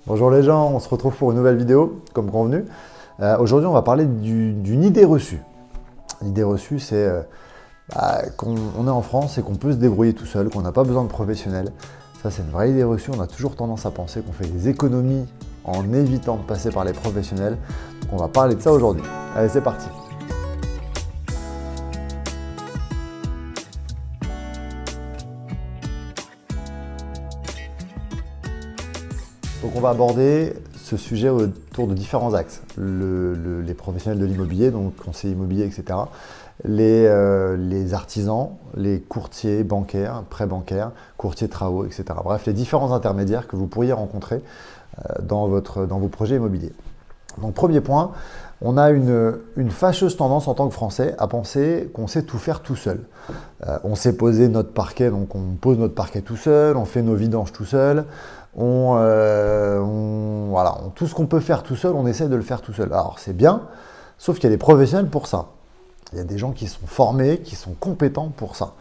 Bonjour les gens, on se retrouve pour une nouvelle vidéo, comme convenu. Aujourd'hui, on va parler d'une idée reçue. L'idée reçue, c'est qu'on est en France et qu'on peut se débrouiller tout seul, qu'on n'a pas besoin de professionnels. Ça, c'est une vraie idée reçue. On a toujours tendance à penser qu'on fait des économies en évitant de passer par les professionnels. Donc, on va parler de ça aujourd'hui. Allez, c'est parti. Donc on va aborder ce sujet autour de différents axes. Les professionnels de l'immobilier, donc conseillers immobiliers, etc. Les artisans, les courtiers bancaires, prêts bancaires, courtiers travaux, etc. Bref, les différents intermédiaires que vous pourriez rencontrer dans vos projets immobiliers. Donc premier point, on a une fâcheuse tendance en tant que Français à penser qu'on sait tout faire tout seul. On sait poser notre parquet, donc on pose notre parquet tout seul, on fait nos vidanges tout seul. Tout ce qu'on peut faire tout seul, on essaie de le faire tout seul. Alors c'est bien, sauf qu'il y a des professionnels pour ça. Il y a des gens qui sont formés, qui sont compétents pour ça.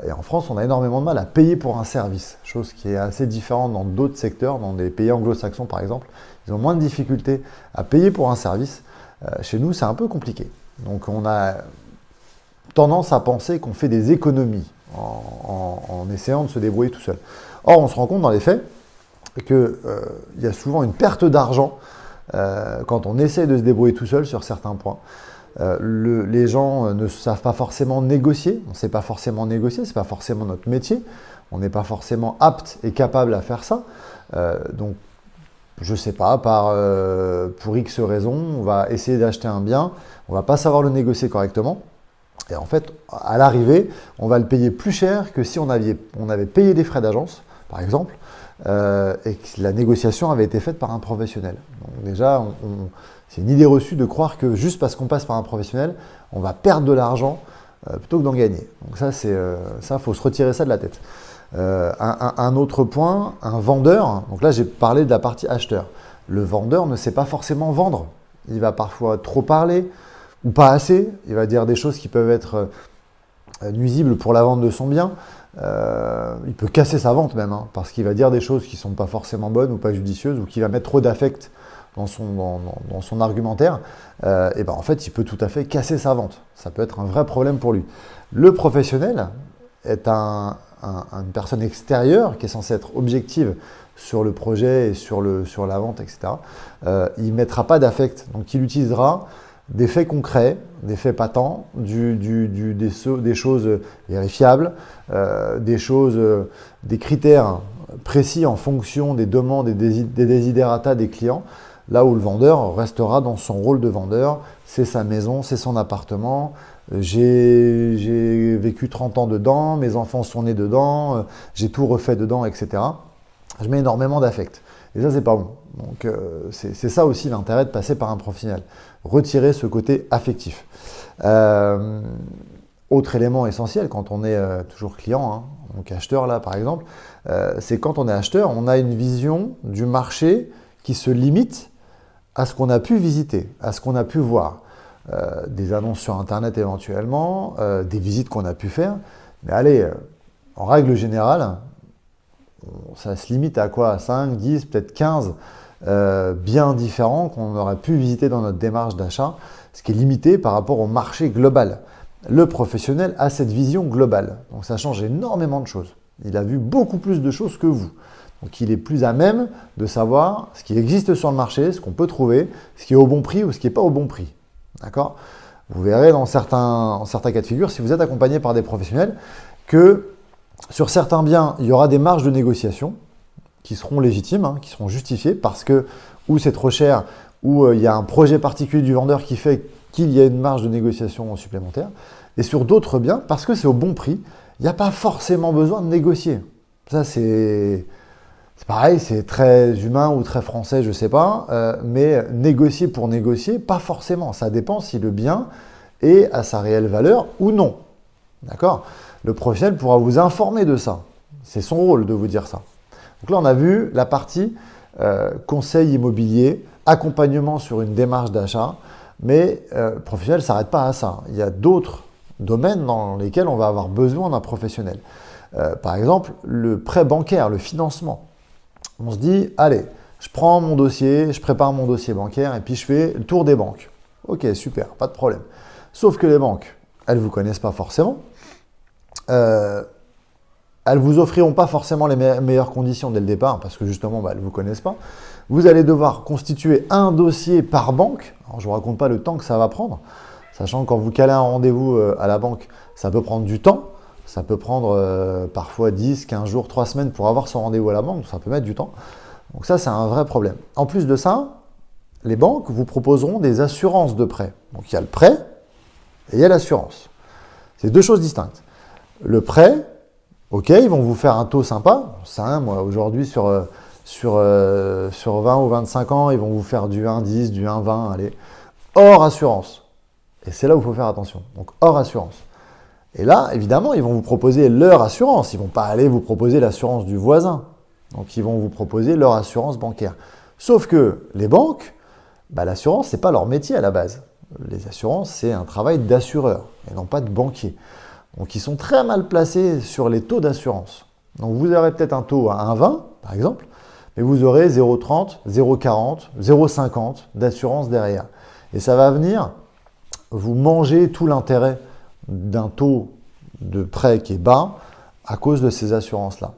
Et en France, on a énormément de mal à payer pour un service, chose qui est assez différente dans d'autres secteurs, dans des pays anglo-saxons par exemple. Ils ont moins de difficultés à payer pour un service. Chez nous, c'est un peu compliqué. Donc on a tendance à penser qu'on fait des économies en essayant de se débrouiller tout seul. Or, on se rend compte dans les faits qu'il y a souvent une perte d'argent quand on essaie de se débrouiller tout seul sur certains points. Les gens ne savent pas forcément négocier, on ne sait pas forcément négocier, ce n'est pas forcément notre métier, on n'est pas forcément apte et capable à faire ça. Donc, je ne sais pas, pour X raisons, on va essayer d'acheter un bien, on ne va pas savoir le négocier correctement. Et en fait, à l'arrivée, on va le payer plus cher que si on avait payé des frais d'agence, par exemple, et que la négociation avait été faite par un professionnel. Donc déjà, c'est une idée reçue de croire que juste parce qu'on passe par un professionnel, on va perdre de l'argent plutôt que d'en gagner. Donc ça, faut se retirer ça de la tête. Un autre point, un vendeur, donc là j'ai parlé de la partie acheteur. Le vendeur ne sait pas forcément vendre. Il va parfois trop parler ou pas assez. Il va dire des choses qui peuvent être nuisibles pour la vente de son bien. Il peut casser sa vente même, parce qu'il va dire des choses qui ne sont pas forcément bonnes ou pas judicieuses, ou qu'il va mettre trop d'affect dans son argumentaire. En fait, il peut tout à fait casser sa vente. Ça peut être un vrai problème pour lui. Le professionnel est une personne extérieure qui est censée être objective sur le projet et sur la vente, etc. Il ne mettra pas d'affect, donc il utilisera des faits concrets, des faits patents, des choses vérifiables, des critères précis en fonction des demandes et des desiderata des clients, là où le vendeur restera dans son rôle de vendeur. C'est sa maison, c'est son appartement, j'ai vécu 30 ans dedans, mes enfants sont nés dedans, j'ai tout refait dedans, etc. Je mets énormément d'affect. Et ça, c'est pas bon. Donc, c'est ça aussi l'intérêt de passer par un professionnel. Retirer ce côté affectif. Autre élément essentiel quand on est toujours client, donc acheteur là par exemple, c'est quand on est acheteur, on a une vision du marché qui se limite à ce qu'on a pu visiter, à ce qu'on a pu voir. Des annonces sur Internet éventuellement, des visites qu'on a pu faire. Mais allez, en règle générale, ça se limite à quoi? 5, 10, peut-être 15 biens différents qu'on aurait pu visiter dans notre démarche d'achat, ce qui est limité par rapport au marché global. Le professionnel a cette vision globale, donc ça change énormément de choses. Il a vu beaucoup plus de choses que vous. Donc il est plus à même de savoir ce qui existe sur le marché, ce qu'on peut trouver, ce qui est au bon prix ou ce qui n'est pas au bon prix. D'accord? Vous verrez dans certains cas de figure, si vous êtes accompagné par des professionnels, que sur certains biens, il y aura des marges de négociation qui seront légitimes, qui seront justifiées parce que ou c'est trop cher, ou il y a un projet particulier du vendeur qui fait qu'il y a une marge de négociation supplémentaire. Et sur d'autres biens, parce que c'est au bon prix, il n'y a pas forcément besoin de négocier. Ça, c'est pareil, c'est très humain ou très français, je ne sais pas, mais négocier pour négocier, pas forcément. Ça dépend si le bien est à sa réelle valeur ou non. D'accord? Le professionnel pourra vous informer de ça. C'est son rôle de vous dire ça. Donc là, on a vu la partie conseil immobilier, accompagnement sur une démarche d'achat, mais le professionnel ne s'arrête pas à ça. Il y a d'autres domaines dans lesquels on va avoir besoin d'un professionnel. Par exemple, le prêt bancaire, le financement. On se dit, allez, je prends mon dossier, je prépare mon dossier bancaire et puis je fais le tour des banques. Ok, super, pas de problème. Sauf que les banques, elles ne vous connaissent pas forcément. Elles ne vous offriront pas forcément les meilleures conditions dès le départ parce que justement, elles ne vous connaissent pas. Vous allez devoir constituer un dossier par banque. Alors, je ne vous raconte pas le temps que ça va prendre, sachant que quand vous calez un rendez-vous à la banque, ça peut prendre du temps. Ça peut prendre parfois 10, 15 jours, 3 semaines pour avoir son rendez-vous à la banque. Donc ça peut mettre du temps. Donc ça, c'est un vrai problème. En plus de ça, les banques vous proposeront des assurances de prêt. Donc il y a le prêt et il y a l'assurance. C'est deux choses distinctes. Le prêt, ok, ils vont vous faire un taux sympa. Ça, moi, aujourd'hui, sur 20 ou 25 ans, ils vont vous faire du 1,10, du 1,20, allez, hors assurance. Et c'est là où il faut faire attention. Donc hors assurance. Et là, évidemment, ils vont vous proposer leur assurance. Ils ne vont pas aller vous proposer l'assurance du voisin. Donc, ils vont vous proposer leur assurance bancaire. Sauf que les banques, l'assurance, ce n'est pas leur métier à la base. Les assurances, c'est un travail d'assureur et non pas de banquier. Donc, ils sont très mal placés sur les taux d'assurance. Donc, vous aurez peut-être un taux à 1,20, par exemple, mais vous aurez 0,30, 0,40, 0,50 d'assurance derrière. Et ça va venir vous manger tout l'intérêt d'un taux de prêt qui est bas à cause de ces assurances-là.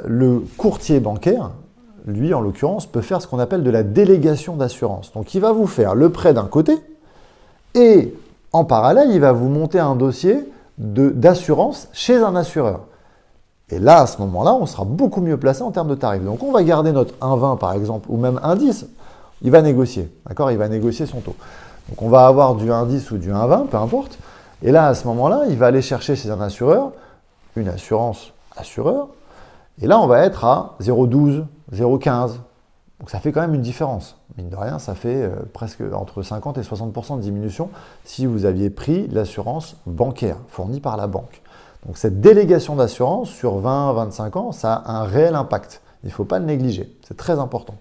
Le courtier bancaire, lui, en l'occurrence, peut faire ce qu'on appelle de la délégation d'assurance. Donc, il va vous faire le prêt d'un côté et, en parallèle, il va vous monter un dossier d'assurance chez un assureur. Et là, à ce moment-là, on sera beaucoup mieux placé en termes de tarifs. Donc, on va garder notre 1,20 par exemple, ou même 1,10. Il va négocier, d'accord? Il va négocier son taux. Donc, on va avoir du 1,10 ou du 1,20, peu importe. Et là, à ce moment-là, il va aller chercher chez un assureur, une assurance assureur, et là, on va être à 0,12, 0,15. Donc ça fait quand même une différence. Mine de rien, ça fait presque entre 50 et 60% de diminution si vous aviez pris l'assurance bancaire fournie par la banque. Donc cette délégation d'assurance sur 20-25 ans, ça a un réel impact. Il ne faut pas le négliger. C'est très important.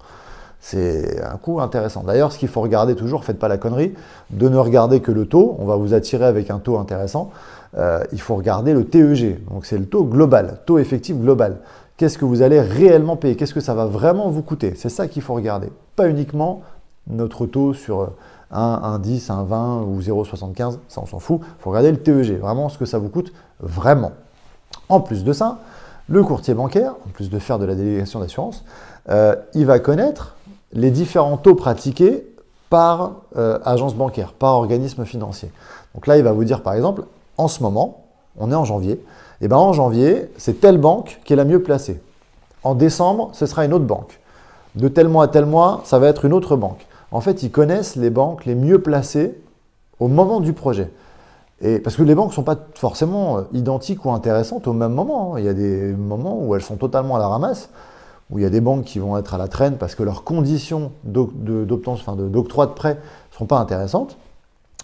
C'est un coût intéressant. D'ailleurs, ce qu'il faut regarder toujours, faites pas la connerie, de ne regarder que le taux. On va vous attirer avec un taux intéressant. Il faut regarder le TEG. Donc c'est le taux global, taux effectif global. Qu'est-ce que vous allez réellement payer? Qu'est-ce que ça va vraiment vous coûter? C'est ça qu'il faut regarder. Pas uniquement notre taux sur 1,10, 1,20 ou 0,75. Ça, on s'en fout. Il faut regarder le TEG. Vraiment ce que ça vous coûte vraiment. En plus de ça, le courtier bancaire, en plus de faire de la délégation d'assurance, il va connaître les différents taux pratiqués par agence bancaire, par organisme financier. Donc là, il va vous dire par exemple, en ce moment, on est en janvier, et bien en janvier, c'est telle banque qui est la mieux placée. En décembre, ce sera une autre banque. De tel mois à tel mois, ça va être une autre banque. En fait, ils connaissent les banques les mieux placées au moment du projet. Et parce que les banques ne sont pas forcément identiques ou intéressantes au même moment. Il y a des moments où elles sont totalement à la ramasse, où il y a des banques qui vont être à la traîne parce que leurs conditions d'octroi de prêt ne sont pas intéressantes,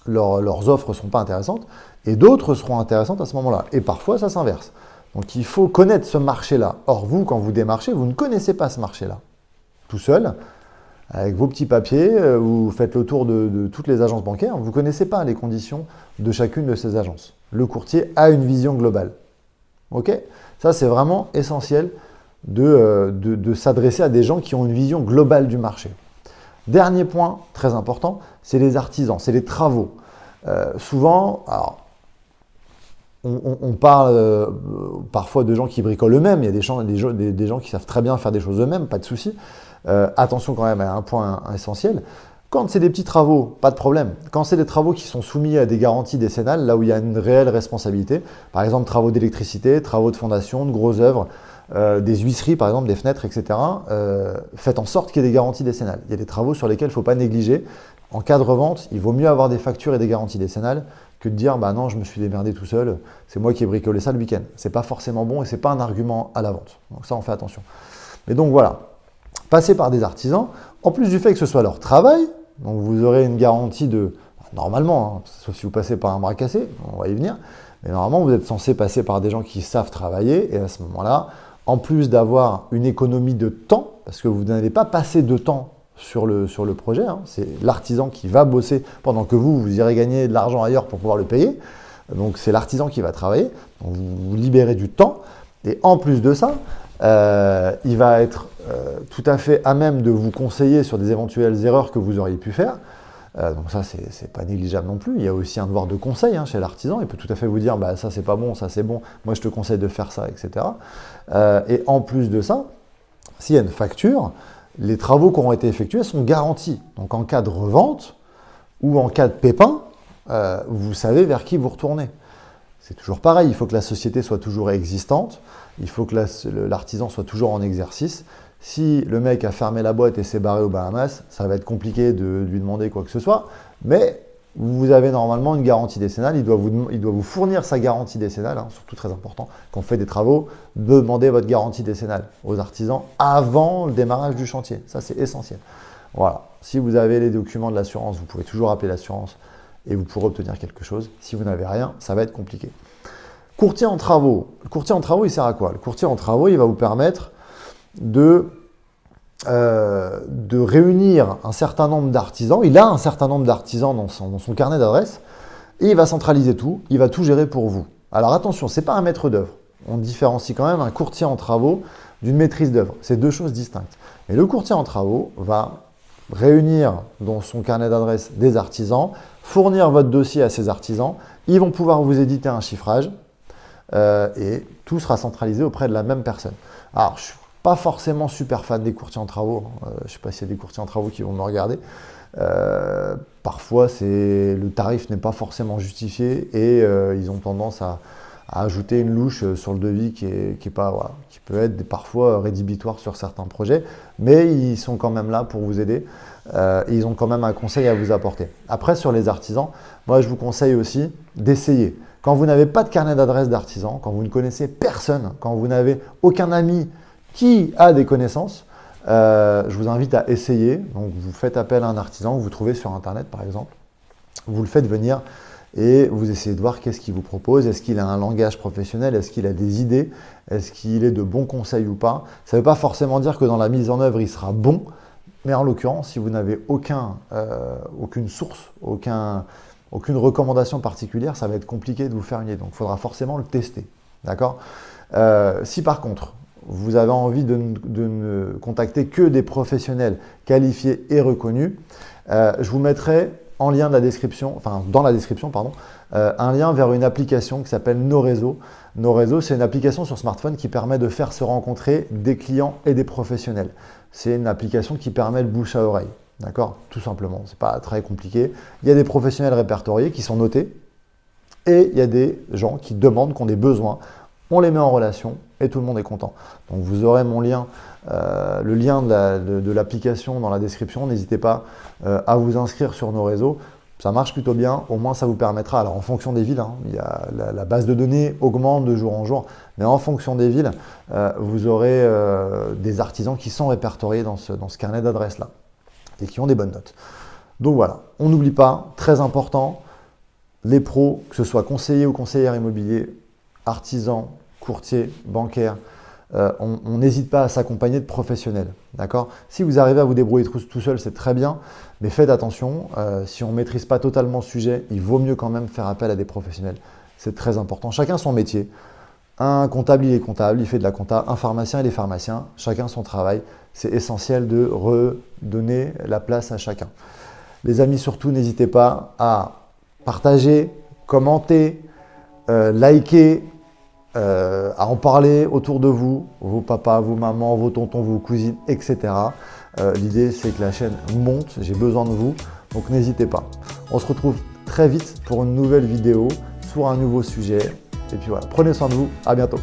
leurs offres ne sont pas intéressantes, et d'autres seront intéressantes à ce moment-là. Et parfois, ça s'inverse. Donc, il faut connaître ce marché-là. Or, vous, quand vous démarchez, vous ne connaissez pas ce marché-là. Tout seul, avec vos petits papiers, vous faites le tour de toutes les agences bancaires, vous ne connaissez pas les conditions de chacune de ces agences. Le courtier a une vision globale. Ok? Ça, c'est vraiment essentiel de s'adresser à des gens qui ont une vision globale du marché. Dernier point très important, c'est les artisans, c'est les travaux. Souvent, alors, on parle parfois de gens qui bricolent eux-mêmes, il y a des gens qui savent très bien faire des choses eux-mêmes, pas de souci. Attention quand même à un point essentiel. Quand c'est des petits travaux, pas de problème. Quand c'est des travaux qui sont soumis à des garanties décennales, là où il y a une réelle responsabilité, par exemple travaux d'électricité, travaux de fondation, de grosses œuvres, des huisseries par exemple, des fenêtres, etc. Faites en sorte qu'il y ait des garanties décennales. Il y a des travaux sur lesquels il ne faut pas négliger. En cas de revente, il vaut mieux avoir des factures et des garanties décennales que de dire bah non, je me suis démerdé tout seul, c'est moi qui ai bricolé ça le week-end. C'est pas forcément bon et c'est pas un argument à la vente. Donc ça, on fait attention. Mais donc voilà, passez par des artisans. En plus du fait que ce soit leur travail, donc vous aurez une garantie de normalement, hein, sauf si vous passez par un bras cassé, on va y venir. Mais normalement, vous êtes censé passer par des gens qui savent travailler et à ce moment-là, en plus d'avoir une économie de temps, parce que vous n'allez pas passer de temps sur le projet, hein, c'est l'artisan qui va bosser pendant que vous irez gagner de l'argent ailleurs pour pouvoir le payer. Donc c'est l'artisan qui va travailler, donc vous libérez du temps. Et en plus de ça, il va être tout à fait à même de vous conseiller sur des éventuelles erreurs que vous auriez pu faire. Donc ça, c'est pas négligeable non plus. Il y a aussi un devoir de conseil chez l'artisan. Il peut tout à fait vous dire, bah, ça c'est pas bon, ça c'est bon, moi je te conseille de faire ça, etc. Et en plus de ça, s'il y a une facture, les travaux qui auront été effectués sont garantis. Donc en cas de revente ou en cas de pépin, vous savez vers qui vous retournez. C'est toujours pareil, il faut que la société soit toujours existante, il faut que l'artisan soit toujours en exercice. Si le mec a fermé la boîte et s'est barré aux Bahamas, ça va être compliqué de lui demander quoi que ce soit, mais vous avez normalement une garantie décennale, il doit vous fournir sa garantie décennale, surtout très important, quand on fait des travaux, demandez votre garantie décennale aux artisans avant le démarrage du chantier, ça c'est essentiel. Voilà, si vous avez les documents de l'assurance, vous pouvez toujours appeler l'assurance et vous pourrez obtenir quelque chose. Si vous n'avez rien, ça va être compliqué. Courtier en travaux. Le courtier en travaux, il sert à quoi? Le courtier en travaux, il va vous permettre de réunir un certain nombre d'artisans. Il a un certain nombre d'artisans dans son carnet d'adresses et il va centraliser tout, il va tout gérer pour vous. Alors attention, ce n'est pas un maître d'œuvre. On différencie quand même un courtier en travaux d'une maîtrise d'œuvre. C'est deux choses distinctes. Mais le courtier en travaux va réunir dans son carnet d'adresses des artisans, fournir votre dossier à ces artisans, ils vont pouvoir vous éditer un chiffrage et tout sera centralisé auprès de la même personne. Alors, je ne suis pas forcément super fan des courtiers en travaux, je ne sais pas s'il y a des courtiers en travaux qui vont me regarder. Parfois, le tarif n'est pas forcément justifié et ils ont tendance à ajouter une louche sur le devis qui peut être parfois rédhibitoire sur certains projets, mais ils sont quand même là pour vous aider et ils ont quand même un conseil à vous apporter. Après, sur les artisans, moi je vous conseille aussi d'essayer. Quand vous n'avez pas de carnet d'adresse d'artisan, quand vous ne connaissez personne, quand vous n'avez aucun ami qui a des connaissances, je vous invite à essayer. Donc vous faites appel à un artisan que vous trouvez sur internet par exemple, vous le faites venir et vous essayez de voir qu'est-ce qu'il vous propose, est-ce qu'il a un langage professionnel, est-ce qu'il a des idées, est-ce qu'il est de bons conseils ou pas. Ça ne veut pas forcément dire que dans la mise en œuvre, il sera bon, mais en l'occurrence, si vous n'avez aucune source, aucune recommandation particulière, ça va être compliqué de vous faire une idée. Donc, il faudra forcément le tester. D'accord ? Si par contre, vous avez envie de ne contacter que des professionnels qualifiés et reconnus, je vous mettrai en lien de la description, dans la description, un lien vers une application qui s'appelle NoRéseau. NoRéseau, c'est une application sur smartphone qui permet de faire se rencontrer des clients et des professionnels. C'est une application qui permet le bouche à oreille, d'accord? Tout simplement, c'est pas très compliqué. Il y a des professionnels répertoriés qui sont notés et il y a des gens qui demandent, qui ont des besoins. On les met en relation et tout le monde est content. Donc vous aurez mon lien, le lien de l'application dans la description. N'hésitez pas à vous inscrire sur NoRéseau. Ça marche plutôt bien, au moins ça vous permettra, alors en fonction des villes, la base de données augmente de jour en jour, mais en fonction des villes, vous aurez des artisans qui sont répertoriés dans ce carnet d'adresses-là et qui ont des bonnes notes. Donc voilà, on n'oublie pas, très important, les pros, que ce soit conseiller ou conseillère immobilier, artisan, courtier, bancaire, on n'hésite pas à s'accompagner de professionnels. D'accord ? Si vous arrivez à vous débrouiller tout seul, c'est très bien, mais faites attention. Si on ne maîtrise pas totalement le sujet, il vaut mieux quand même faire appel à des professionnels. C'est très important. Chacun son métier. Un comptable, il est comptable, il fait de la compta. Un pharmacien, il est pharmacien. Chacun son travail. C'est essentiel de redonner la place à chacun. Les amis, surtout, n'hésitez pas à partager, commenter, liker, à en parler autour de vous, vos papas, vos mamans, vos tontons, vos cousines, etc. L'idée, c'est que la chaîne monte, j'ai besoin de vous, donc n'hésitez pas. On se retrouve très vite pour une nouvelle vidéo sur un nouveau sujet. Et puis voilà, prenez soin de vous, à bientôt.